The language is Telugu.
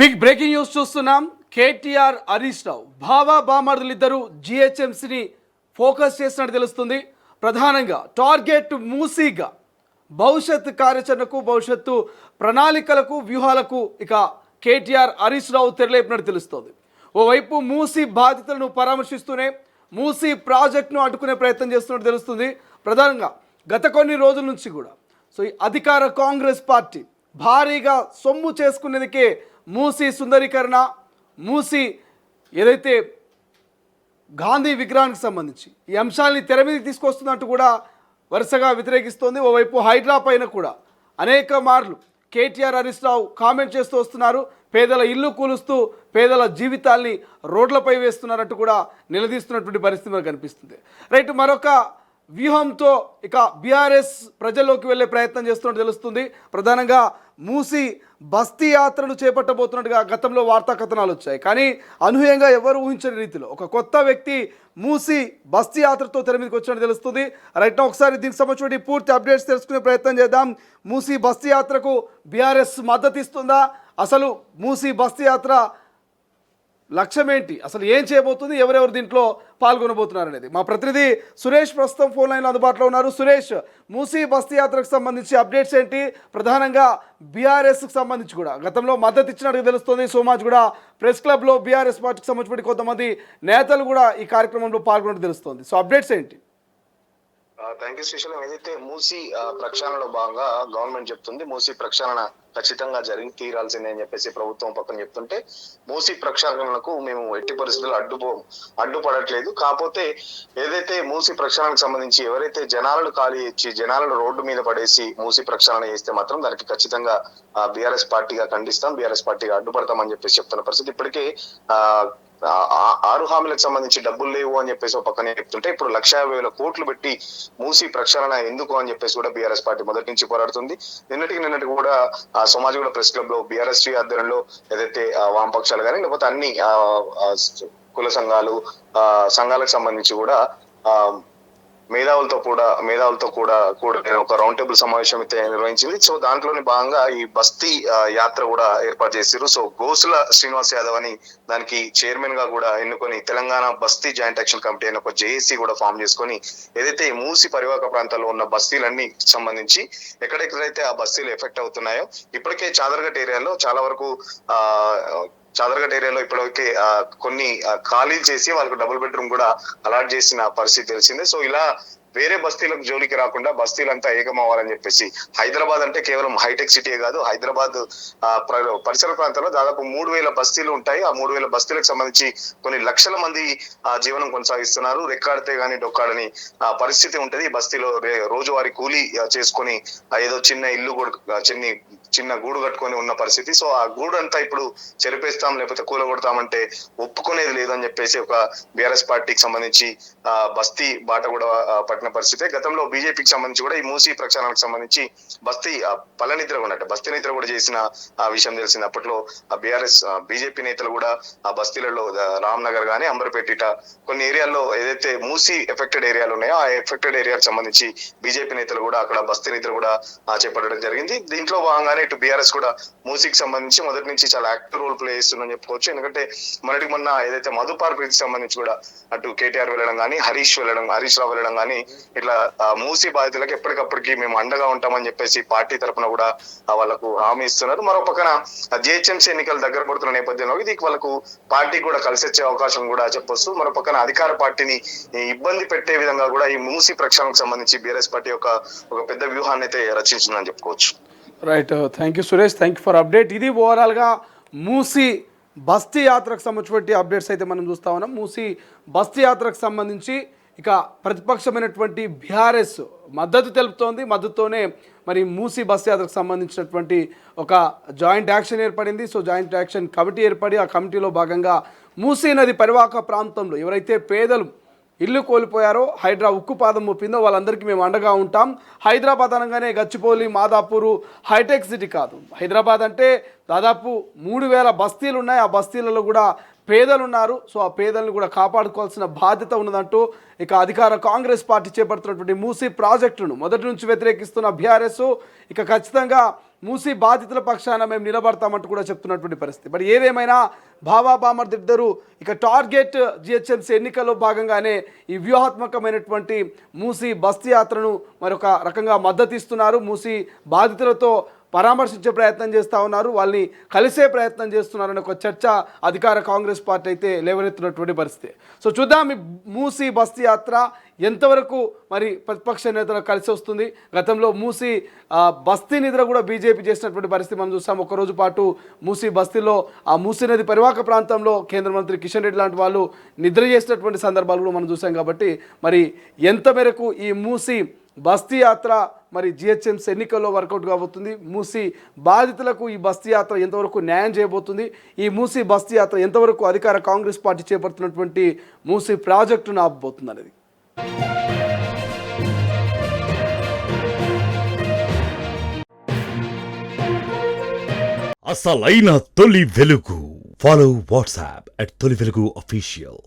బిగ్ బ్రేకింగ్ న్యూస్ చూస్తున్నాం. కేటీఆర్ హరీష్ రావు బామర్దులు ఇద్దరు జిహెచ్ఎంసీని ఫోకస్ చేసినట్టు తెలుస్తుంది. ప్రధానంగా టార్గెట్ మూసీగా భవిష్యత్ కార్యాచరణకు, భవిష్యత్తు ప్రణాళికలకు, వ్యూహాలకు ఇక కేటీఆర్ హరీష్ రావు తెరలేపినట్టు తెలుస్తోంది. ఓవైపు మూసీ బాధితులను పరామర్శిస్తూనే మూసీ ప్రాజెక్టును అడ్డుకునే ప్రయత్నం చేస్తున్నట్టు తెలుస్తుంది. ప్రధానంగా గత కొన్ని రోజుల నుంచి కూడా ఈ అధికార కాంగ్రెస్ పార్టీ భారీగా సొమ్ము చేసుకునేందుకే మూసీ సుందరీకరణ, మూసీ ఏదైతే గాంధీ విగ్రహానికి సంబంధించి ఈ అంశాలని తెర మీదకి తీసుకొస్తున్నట్టు కూడా వరుసగా వ్యతిరేకిస్తోంది. ఓవైపు హైడ్రా పైన కూడా అనేక మార్లు కేటీఆర్ హరీష్ రావు కామెంట్ చేస్తూ వస్తున్నారు. పేదల ఇల్లు కూలుస్తూ పేదల జీవితాల్ని రోడ్లపై వేస్తున్నారంటూ కూడా నిలదీస్తున్నటువంటి పరిస్థితి మనకు కనిపిస్తుంది. రైట్, మరొక వ్యూహంతో ఇక బీఆర్ఎస్ ప్రజల్లోకి వెళ్ళే ప్రయత్నం చేస్తున్నట్టు తెలుస్తుంది. ప్రధానంగా మూసీ బస్తీ యాత్రను చేపట్టబోతున్నట్టుగా గతంలో వార్తా కథనాలు వచ్చాయి. కానీ అనూహ్యంగా ఎవరు ఊహించని రీతిలో ఒక కొత్త వ్యక్తి మూసీ బస్తీ యాత్రతో తెర మీదకి వచ్చినట్టు తెలుస్తుంది. రైట్, ఒకసారి దీనికి సంబంధించిన పూర్తి అప్డేట్స్ తెలుసుకునే ప్రయత్నం చేద్దాం. మూసీ బస్తీ యాత్రకు బీఆర్ఎస్ మద్దతు ఇస్తుందా? అసలు మూసీ బస్తీ యాత్ర లక్ష్యం ఏంటి? అసలు ఏం చేయబోతుంది? ఎవరెవరు దీంట్లో పాల్గొనబోతున్నారు అనేది మా ప్రతినిధి సురేష్ ప్రస్తుతం ఫోన్ లైన్లో అందుబాటులో ఉన్నారు. సురేష్, మూసీ బస్తీ యాత్రకు సంబంధించి అప్డేట్స్ ఏంటి? ప్రధానంగా బీఆర్ఎస్కి సంబంధించి కూడా గతంలో మద్దతు ఇచ్చినట్టు తెలుస్తుంది. సోమాజ్ కూడా ప్రెస్ క్లబ్లో బీఆర్ఎస్ పార్టీకి సంబంధించి కొంతమంది నేతలు కూడా ఈ కార్యక్రమంలో పాల్గొన్నట్టు తెలుస్తుంది. సో అప్డేట్స్ ఏంటి? Thank you Srisailam. ఏదైతే మూసీ ప్రక్షాళనలో భాగంగా గవర్నమెంట్ చెప్తుంది మూసీ ప్రక్షాళన ఖచ్చితంగా జరిగి తీరాల్సిందే అని చెప్పేసి ప్రభుత్వం పక్కన చెప్తుంటే, మూసీ ప్రక్షాళనకు మేము ఎట్టి పరిస్థితుల్లో అడ్డుపడట్లేదు. కాకపోతే ఏదైతే మూసీ ప్రక్షాళనకు సంబంధించి ఎవరైతే జనాలను ఖాళీ ఇచ్చి జనాలను రోడ్డు మీద పడేసి మూసీ ప్రక్షాళన చేస్తే మాత్రం దానికి ఖచ్చితంగా బీఆర్ఎస్ పార్టీగా ఖండిస్తాం, బీఆర్ఎస్ పార్టీగా అడ్డుపడతామని చెప్పేసి చెప్తున్న పరిస్థితి. ఇప్పటికే 6 హామీలకు సంబంధించి డబ్బులు లేవు అని చెప్పేసి ఒక పక్కనే చెప్తుంటే, ఇప్పుడు 1,50,000 కోట్లు పెట్టి మూసీ ప్రక్షాళన ఎందుకు అని చెప్పేసి కూడా బీఆర్ఎస్ పార్టీ మొదటి నుంచి పోరాడుతుంది. నిన్నటికి కూడా సమాజ్ కూడా ప్రెస్ క్లబ్ లో బీఆర్ఎస్ ఆధ్వర్యంలో ఏదైతే వామపక్షాలు కానీ లేకపోతే అన్ని కుల సంఘాలకు సంబంధించి కూడా మేధావులతో కూడా ఒక రౌండ్ టేబుల్ సమావేశం అయితే నిర్వహించింది. సో దాంట్లోని భాగంగా ఈ బస్తీ యాత్ర కూడా ఏర్పాటు చేశారు. సో గోసుల శ్రీనివాస్ యాదవ్ అని దానికి చైర్మన్ గా కూడా ఎన్నుకొని తెలంగాణ బస్తీ జాయింట్ యాక్షన్ కమిటీ అని ఒక జేఏసీ కూడా ఫామ్ చేసుకొని ఏదైతే మూసి పరివాహక ప్రాంతాల్లో ఉన్న బస్తీలన్నీ సంబంధించి ఎక్కడెక్కడైతే ఆ బస్తీలు ఎఫెక్ట్ అవుతున్నాయో, ఇప్పటికే చాదర్ఘట్ ఏరియాలో చాలా వరకు చాదర్ఘట్ ఏరియాలో ఇప్పటివరకే కొన్ని ఖాళీలు చేసి వాళ్ళకు డబుల్ బెడ్రూమ్ కూడా అలాట్ చేసిన పరిస్థితి తెలిసిందే. సో ఇలా వేరే బస్తీలకు జోలికి రాకుండా బస్తీలంతా ఏకమవ్వాలని చెప్పేసి, హైదరాబాద్ అంటే కేవలం హైటెక్ సిటీ కాదు, హైదరాబాద్ పరిసర ప్రాంతాల్లో దాదాపు 3,000 బస్తీలు ఉంటాయి. ఆ 3,000 బస్తీలకు సంబంధించి కొన్ని లక్షల మంది జీవనం కొనసాగిస్తున్నారు. రెక్కాడితే గానీ డొక్కాడని పరిస్థితి ఉంటది. ఈ బస్తీలో రోజువారీ కూలీ చేసుకొని ఏదో చిన్న ఇల్లు కూడా చిన్న గూడు కట్టుకొని ఉన్న పరిస్థితి. సో ఆ గూడు అంతా ఇప్పుడు చెరిపేస్తాం లేకపోతే కూలగొడతామంటే ఒప్పుకునేది లేదని చెప్పేసి ఒక బీఆర్ఎస్ పార్టీకి సంబంధించి బస్తీ బాట కూడా పట్టిన పరిస్థితి. గతంలో బీజేపీకి సంబంధించి కూడా ఈ మూసీ ప్రక్షాళనకు సంబంధించి బస్తీ పల్లనిద్ర ఉన్నట్టు బస్తీ నిద్ర కూడా చేసిన విషయం తెలిసింది. అప్పట్లో బీఆర్ఎస్ బీజేపీ నేతలు కూడా ఆ బస్తీలలో రామ్నగర్ గానీ అంబర్పేట కొన్ని ఏరియాల్లో ఏదైతే మూసీ ఎఫెక్టెడ్ ఏరియాలు ఉన్నాయో ఆ ఎఫెక్టెడ్ ఏరియాకి సంబంధించి బీజేపీ నేతలు కూడా అక్కడ బస్తీ నిద్ర కూడా చేపట్టడం జరిగింది. దీంట్లో భాగంగానే ఇటు బీఆర్ఎస్ కూడా మూసీకి సంబంధించి మొదటి నుంచి చాలా యాక్టివ్ రోల్ ప్లే చేస్తుందని చెప్పుకోవచ్చు. ఎందుకంటే మొన్న ఏదైతే మధు పార్క్ సంబంధించి కూడా అటు కేటీఆర్ వెళ్ళడం కానీ హరీష్ రావు వెళ్ళడం కానీ ఇట్లా మూసీ బాధితులకు ఎప్పటికప్పటికి మేము అండగా ఉంటామని చెప్పేసి పార్టీ తరఫున కూడా వాళ్ళకు హామీ ఇస్తున్నారు. మరో పక్కన జిహెచ్ఎంసీ ఎన్నికలు దగ్గర పడుతున్న నేపథ్యంలో ఇది వాళ్ళకు పార్టీ కూడా కలిసి వచ్చే అవకాశం కూడా చెప్పొచ్చు. మరో పక్కన అధికార పార్టీని ఇబ్బంది పెట్టే విధంగా కూడా ఈ మూసీ ప్రక్షాళనకు సంబంధించి బీఆర్ఎస్ పార్టీ ఒక పెద్ద వ్యూహాన్ని అయితే రచించిందని చెప్పుకోవచ్చు. Right, thank you Suresh, thank you for update. ఇది ఓవరాల్గా మూసీ బస్తీ యాత్రకు సంబంధించినటువంటి అప్డేట్స్ అయితే మనం చూస్తా ఉన్నాం. మూసీ బస్తీ యాత్రకు సంబంధించి ఇక ప్రతిపక్షమైనటువంటి బీఆర్ఎస్ మద్దతు తెలుపుతోంది. మద్దతుతోనే మరి మూసీ బస్తీ యాత్రకు సంబంధించినటువంటి ఒక జాయింట్ యాక్షన్ ఏర్పడింది. సో జాయింట్ యాక్షన్ కమిటీ ఏర్పడి ఆ కమిటీలో భాగంగా మూసీ నది పరివాహక ప్రాంతంలో ఎవరైతే పేదలు ఇల్లు కోల్పోయారో, హైడ్రా ఉక్కుపాదం మోపిందో వాళ్ళందరికీ మేము అండగా ఉంటాం. హైదరాబాద్ అనగానే గచ్చిబౌలి, మాదాపూరు హైటెక్ సిటీ కాదు. హైదరాబాద్ అంటే దాదాపు 3,000 బస్తీలు ఉన్నాయి. ఆ బస్తీలలో కూడా పేదలు ఉన్నారు. సో ఆ పేదలను కూడా కాపాడుకోవాల్సిన బాధ్యత ఉన్నదంటూ ఇక అధికార కాంగ్రెస్ పార్టీ చేపడుతున్నటువంటి మూసీ ప్రాజెక్టును మొదటి నుంచి వ్యతిరేకిస్తున్న బీఆర్ఎస్ ఇక ఖచ్చితంగా మూసీ బాధితుల పక్షాన మేము నిలబడతామంటూ కూడా చెప్తున్నటువంటి పరిస్థితి. మరి ఏదేమైనా భావా బామర్ది ఇద్దరు ఇక టార్గెట్ జిహెచ్ఎంసీ ఎన్నికల్లో భాగంగానే ఈ వ్యూహాత్మకమైనటువంటి మూసీ బస్తీ యాత్రను మరొక రకంగా మద్దతు ఇస్తున్నారు. మూసీ బాధితులతో పరామర్శించే ప్రయత్నం చేస్తూ ఉన్నారు, వాళ్ళని కలిసే ప్రయత్నం చేస్తున్నారని ఒక చర్చ అధికార కాంగ్రెస్ పార్టీ అయితే లేవనెత్తున్నటువంటి పరిస్థితి. సో చూద్దాం ఈ మూసీ బస్తీ యాత్ర ఎంతవరకు మరి ప్రతిపక్ష నేతలకు కలిసి వస్తుంది. గతంలో మూసీ బస్తీ నిద్ర కూడా బీజేపీ చేసినటువంటి పరిస్థితి మనం చూస్తాం. ఒకరోజు పాటు మూసీ బస్తీలో ఆ మూసీ నది పరివాహక ప్రాంతంలో కేంద్ర మంత్రి కిషన్ రెడ్డి లాంటి వాళ్ళు నిద్ర చేసినటువంటి సందర్భాలు కూడా మనం చూసాం. కాబట్టి మరి ఎంత మేరకు ఈ మూసీ బస్తీ యాత్ర మరి జిహెచ్ఎంసీ ఎన్నికల్లో వర్కౌట్ కాబోతుంది, మూసీ బాధితులకు ఈ బస్తీ యాత్ర ఎంతవరకు న్యాయం చేయబోతుంది, ఈ మూసీ బస్తీ యాత్ర ఎంతవరకు అధికార కాంగ్రెస్ పార్టీ చేపడుతున్నటువంటి మూసీ ప్రాజెక్టును ఆపబోతుంది అనేది. అసలైన తొలి వెలుగు. ఫాలో వాట్సాప్ @తొలి వెలుగు official.